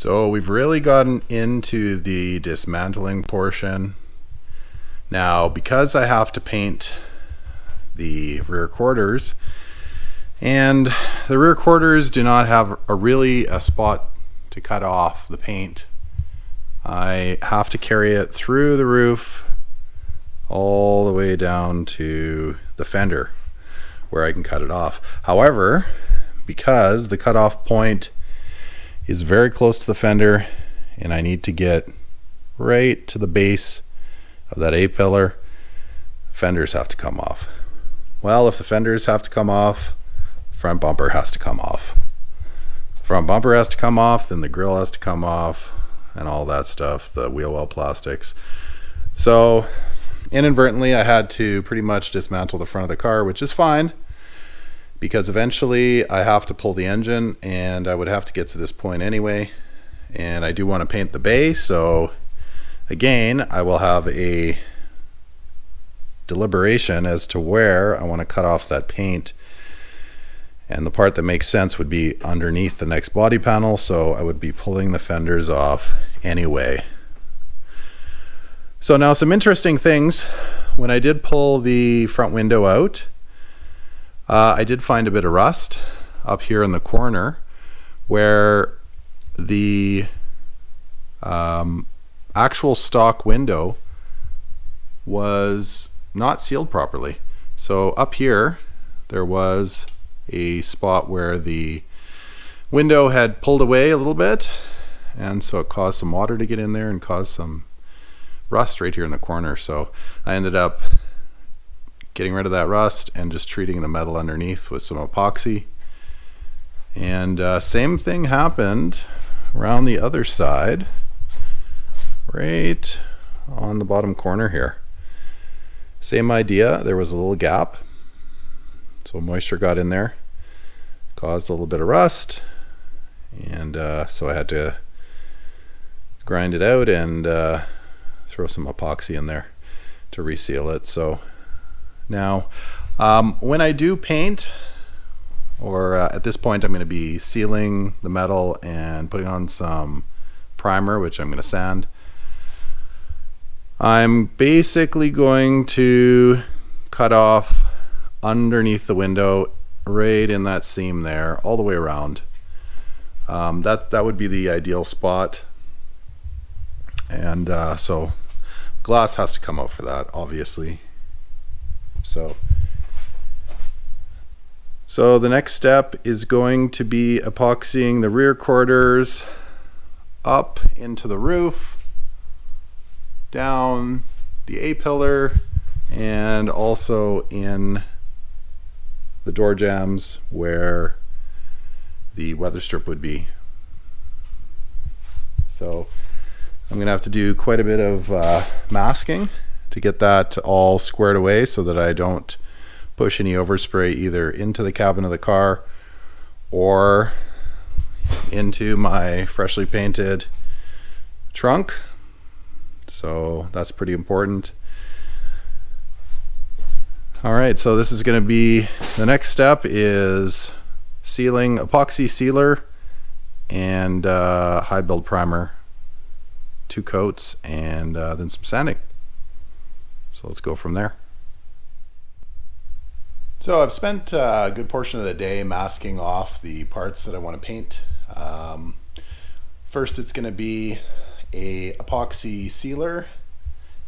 So we've really gotten into the dismantling portion. Now, because I have to paint the rear quarters, and the rear quarters do not have a spot to cut off the paint, I have to carry it through the roof all the way down to the fender where I can cut it off. However, because the cutoff point is very close to the fender and I need to get right to the base of that A-pillar, fenders have to come off. Well, if the fenders have to come off, front bumper has to come off. Front bumper has to come off, then the grill has to come off, and all that stuff, the wheel well plastics. So inadvertently I had to pretty much dismantle the front of the car, which is fine because eventually I have to pull the engine and I would have to get to this point anyway, and I do want to paint the bay. So again, I will have a deliberation as to where I want to cut off that paint, and the part that makes sense would be underneath the next body panel, so I would be pulling the fenders off anyway. So now some interesting things. When I did pull the front window out, I did find a bit of rust up here in the corner where the actual stock window was not sealed properly. So up here there was a spot where the window had pulled away a little bit, and so it caused some water to get in there and caused some rust right here in the corner. So I ended up getting rid of that rust and just treating the metal underneath with some epoxy. And same thing happened around the other side, right on the bottom corner here. Same idea, there was a little gap, so moisture got in there, caused a little bit of rust, and so I had to grind it out and throw some epoxy in there to reseal it. So now when I do paint, or at this point I'm going to be sealing the metal and putting on some primer, which I'm going to sand, I'm basically going to cut off underneath the window, right in that seam there, all the way around. That would be the ideal spot, and so glass has to come out for that, obviously. So the next step is going to be epoxying the rear quarters up into the roof, down the A-pillar, and also in the door jambs where the weather strip would be. So I'm gonna have to do quite a bit of masking to get that all squared away so that I don't push any overspray either into the cabin of the car or into my freshly painted trunk. So that's pretty important. All right, so this is going to be the next step, is sealing, epoxy sealer and high build primer, 2 coats, and then some sanding. So let's go from there. So I've spent a good portion of the day masking off the parts that I want to paint. First it's going to be a epoxy sealer,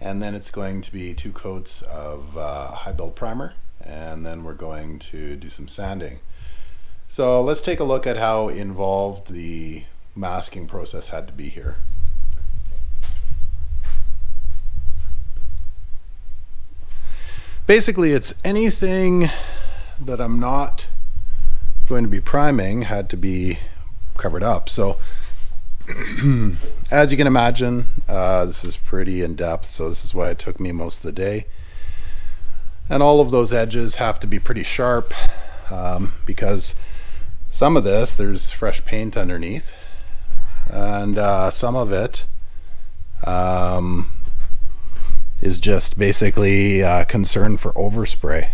and then it's going to be 2 coats of high build primer, and then we're going to do some sanding. So let's take a look at how involved the masking process had to be here. Basically, it's anything that I'm not going to be priming had to be covered up. So as you can imagine, this is pretty in depth, so this is why it took me most of the day. And all of those edges have to be pretty sharp because some of this, there's fresh paint underneath, and some of it is just basically concern for overspray.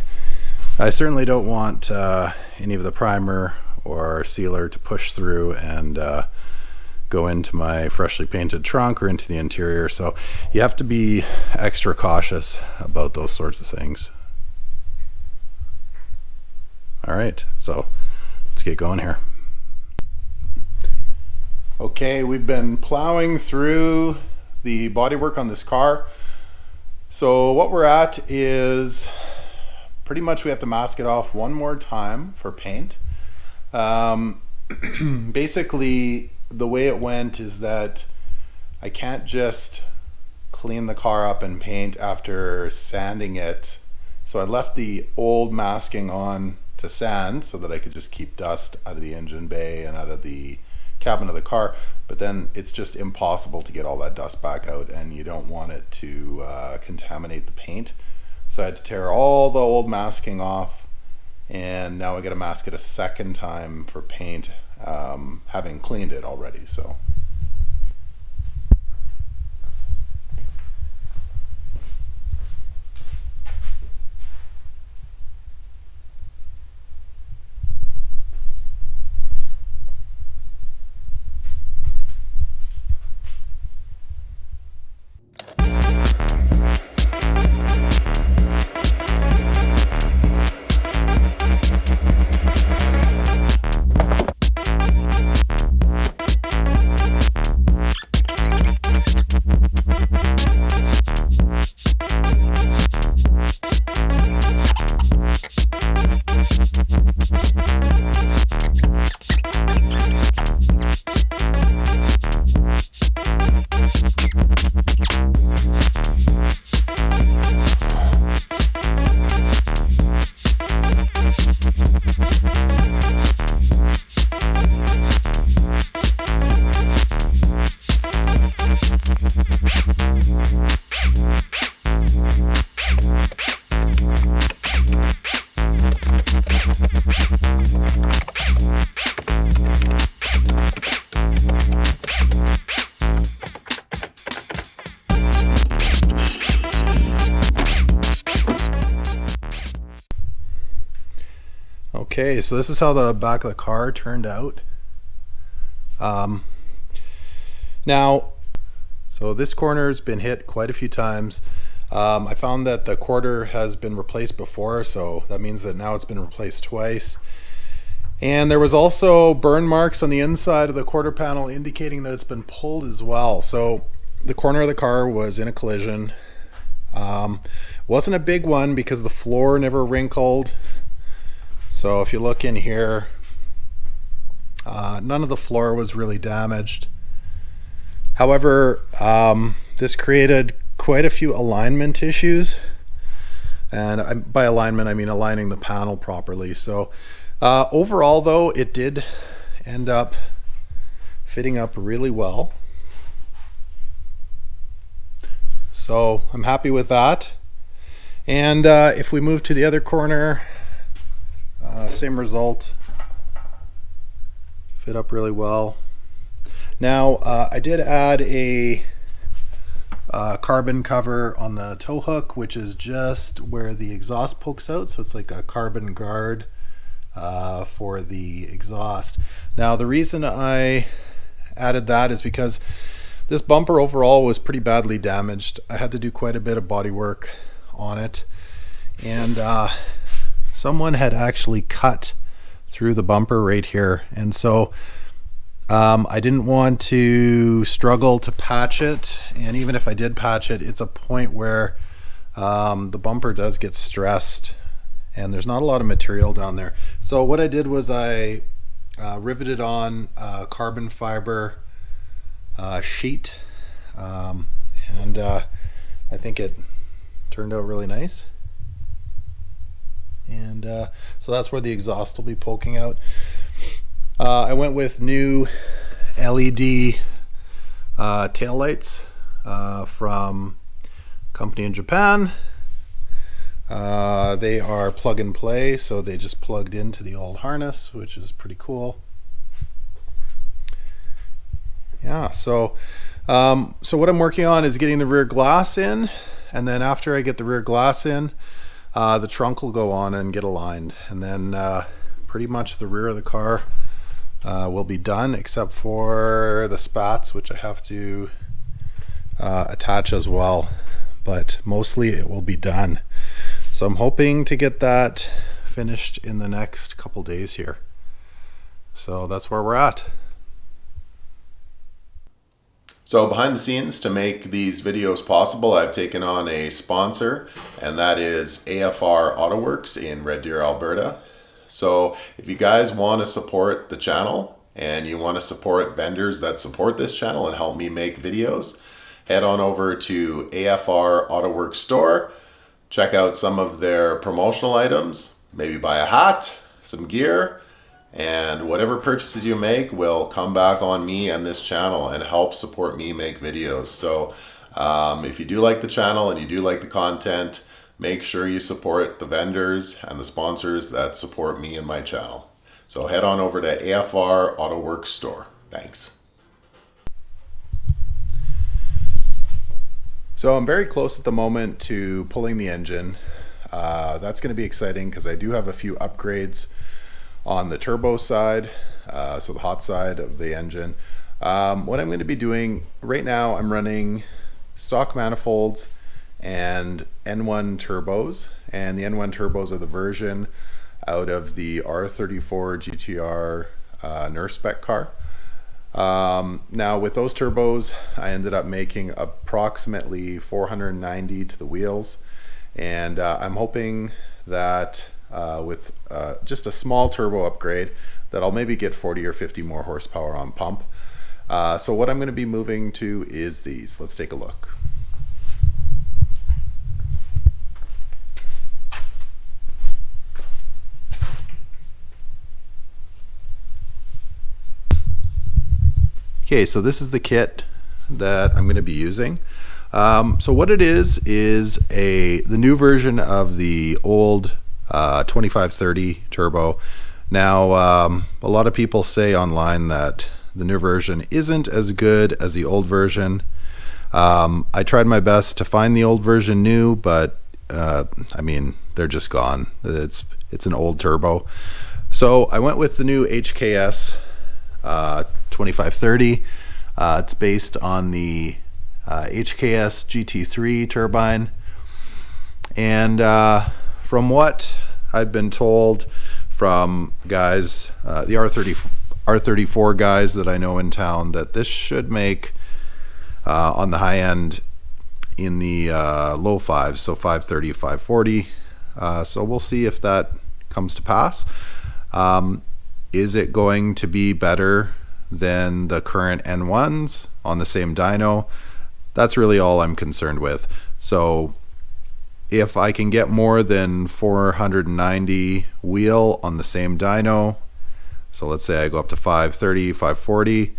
I certainly don't want any of the primer or sealer to push through and go into my freshly painted trunk or into the interior. So you have to be extra cautious about those sorts of things. All right, so let's get going here. Okay, we've been plowing through the bodywork on this car. So what we're at is pretty much we have to mask it off one more time for paint. Basically, the way it went is that I can't just clean the car up and paint after sanding it. So I left the old masking on to sand so that I could just keep dust out of the engine bay and out of the cabin of the car, but then it's just impossible to get all that dust back out, and you don't want it to contaminate the paint. So I had to tear all the old masking off, and now I got to mask it a second time for paint, having cleaned it already. So okay, so this is how the back of the car turned out. Now, so this corner's been hit quite a few times. I found that the quarter has been replaced before, so that means that now it's been replaced twice. And there was also burn marks on the inside of the quarter panel indicating that it's been pulled as well. So the corner of the car was in a collision. Wasn't a big one because the floor never wrinkled. So if you look in here, none of the floor was really damaged. However, this created quite a few alignment issues. And by alignment, I mean aligning the panel properly. So overall, though, it did end up fitting up really well. So I'm happy with that. And if we move to the other corner, same result. Fit up really well. Now I did add a carbon cover on the tow hook, which is just where the exhaust pokes out. So it's like a carbon guard for the exhaust. Now the reason I added that is because this bumper overall was pretty badly damaged. I had to do quite a bit of body work on it, and someone had actually cut through the bumper right here, and so I didn't want to struggle to patch it. And even if I did patch it, it's a point where the bumper does get stressed and there's not a lot of material down there. So what I did was I riveted on a carbon fiber sheet, and I think it turned out really nice. And so that's where the exhaust will be poking out. I went with new LED tail lights from a company in Japan. They are plug and play, so they just plugged into the old harness, which is pretty cool. Yeah, so what I'm working on is getting the rear glass in, and then after I get the rear glass in, the trunk will go on and get aligned, and then pretty much the rear of the car will be done, except for the spats, which I have to attach as well, but mostly it will be done. So I'm hoping to get that finished in the next couple days here. So that's where we're at. So behind the scenes, to make these videos possible, I've taken on a sponsor, and that is AFR Autoworks in Red Deer, Alberta. So if you guys want to support the channel and you want to support vendors that support this channel and help me make videos, head on over to AFR Autoworks store, check out some of their promotional items, maybe buy a hat, some gear, and whatever purchases you make will come back on me and this channel and help support me make videos. So if you do like the channel and you do like the content, make sure you support the vendors and the sponsors that support me and my channel. So head on over to AFR Autoworks store. Thanks. So I'm very close at the moment to pulling the engine. That's going to be exciting because I do have a few upgrades on the turbo side, so the hot side of the engine. What I'm going to be doing right now, I'm running stock manifolds and N1 turbos, and the N1 turbos are the version out of the R34 GTR nurse spec car. Now with those turbos, I ended up making approximately 490 to the wheels, and I'm hoping that with just a small turbo upgrade that I'll maybe get 40 or 50 more horsepower on pump. So what I'm going to be moving to is these. Let's take a look. Okay, so this is the kit that I'm going to be using. So what it is the new version of the old 2530 turbo. Now a lot of people say online that the new version isn't as good as the old version. I tried my best to find the old version new, but I mean, they're just gone. It's an old turbo. So I went with the new HKS 2530. It's based on the HKS GT3 turbine, and from what I've been told from guys, the R34 guys that I know in town, that this should make on the high end in the low fives, so 530, 540. So we'll see if that comes to pass. Is it going to be better than the current N1s on the same dyno? That's really all I'm concerned with. So if I can get more than 490 wheel on the same dyno, so let's say I go up to 530, 540,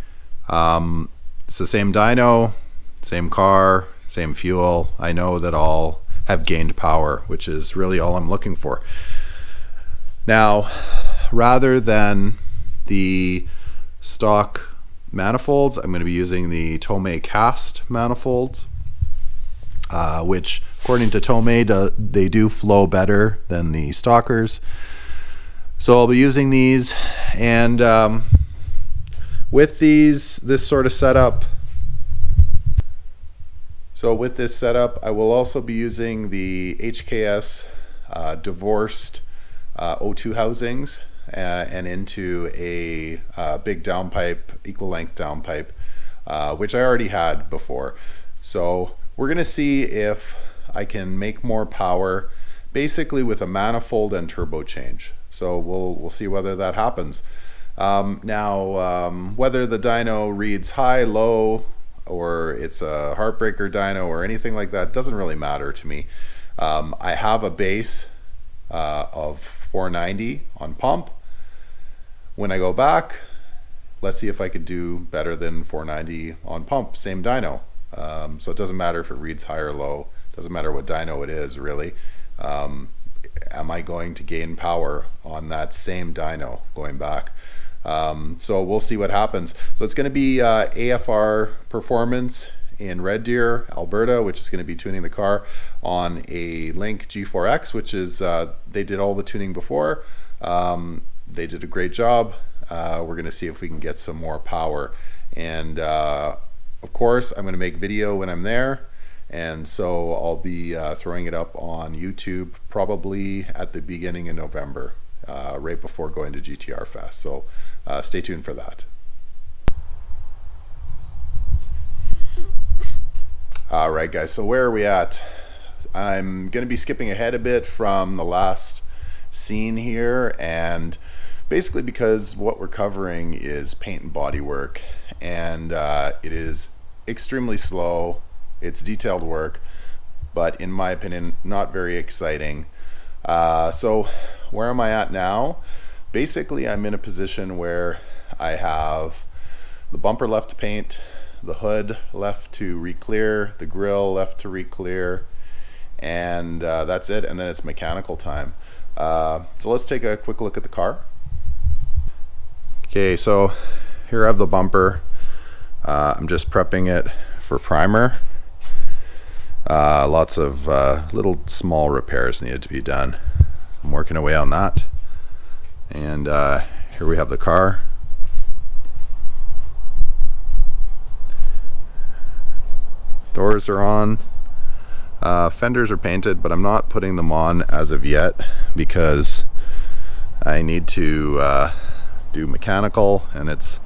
it's the same dyno, same car, same fuel, I know that I'll have gained power, which is really all I'm looking for. Now, rather than the stock manifolds, I'm going to be using the Tomei cast manifolds, which according to Tomei, they do flow better than the stockers. So I'll be using these, and with this sort of setup, with this setup, I will also be using the HKS divorced O2 housings and into a big downpipe, equal length downpipe, which I already had before. So we're going to see if I can make more power basically with a manifold and turbo change. So we'll see whether that happens. Now whether the dyno reads high, low, or it's a heartbreaker dyno or anything like that doesn't really matter to me. I have a base of 490 on pump. When I go back, let's see if I could do better than 490 on pump, same dyno. So it doesn't matter if it reads high or low, doesn't matter what dyno it is really. Am I going to gain power on that same dyno going back? So we'll see what happens. So it's going to be AFR Performance in Red Deer, Alberta, which is going to be tuning the car on a Link G4X, which is they did all the tuning before. They did a great job. we're going to see if we can get some more power. And of course, I'm going to make video when I'm there. And so I'll be throwing it up on YouTube probably at the beginning of November, right before going to GTR Fest. So stay tuned for that. All right, guys, so where are we at? I'm going to be skipping ahead a bit from the last scene here, and basically because what we're covering is paint and body work, and it is extremely slow. It's detailed work, but in my opinion, not very exciting. So where am I at now? Basically, I'm in a position where I have the bumper left to paint, the hood left to re-clear, the grille left to re-clear, and that's it, and then it's mechanical time. So let's take a quick look at the car. Okay, so here I have the bumper. I'm just prepping it for primer. Lots of little small repairs needed to be done. I'm working away on that. And here we have the car. Doors are on. Fenders are painted, but I'm not putting them on as of yet because I need to do mechanical, and it's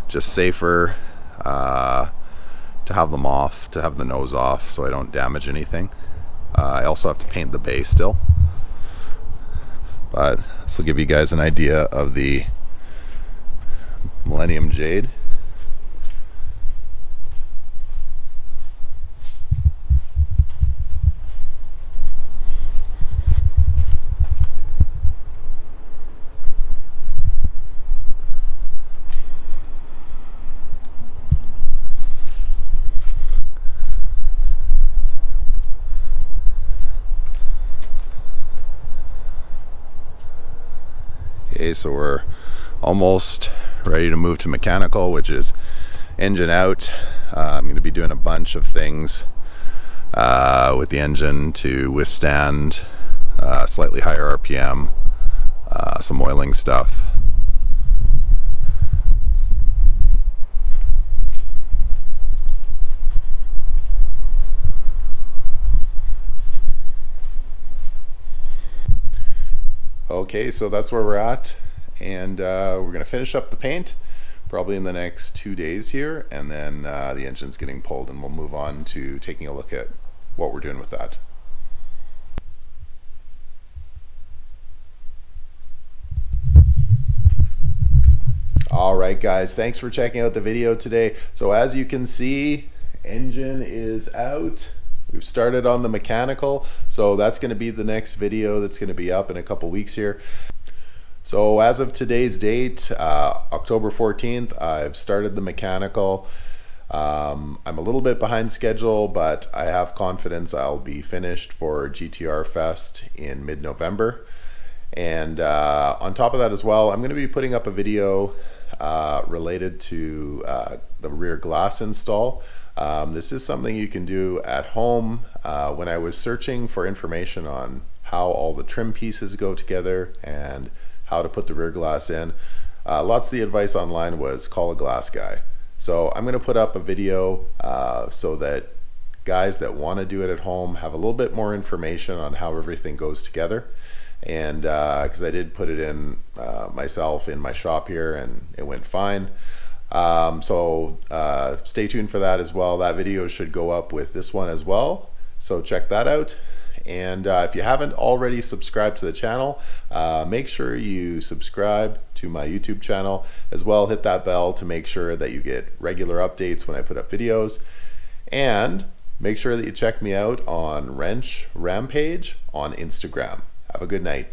just safer to have them off, to have the nose off so I don't damage anything. I also have to paint the base still, but this will give you guys an idea of the Millennium Jade. Okay, so we're almost ready to move to mechanical, which is engine out. I'm going to be doing a bunch of things with the engine to withstand slightly higher RPM, some oiling stuff. Okay, so that's where we're at, and we're going to finish up the paint probably in the next 2 days here, and then the engine's getting pulled, and we'll move on to taking a look at what we're doing with that. Alright guys, thanks for checking out the video today. So as you can see, engine is out. We've started on the mechanical, so that's going to be the next video that's going to be up in a couple weeks here. So as of today's date, October 14th, I've started the mechanical. I'm a little bit behind schedule, but I have confidence I'll be finished for GTR Fest in mid-November. And on top of that as well, I'm going to be putting up a video related to the rear glass install. This is something you can do at home. When I was searching for information on how all the trim pieces go together and how to put the rear glass in, lots of the advice online was call a glass guy. So I'm going to put up a video so that guys that want to do it at home have a little bit more information on how everything goes together. And because I did put it in myself in my shop here, and it went fine. So stay tuned for that as well. That video should go up with this one as well, so check that out. And if you haven't already subscribed to the channel, make sure you subscribe to my YouTube channel as well. Hit that bell to make sure that you get regular updates when I put up videos, and make sure that you check me out on Wrench Rampage on Instagram. Have a good night.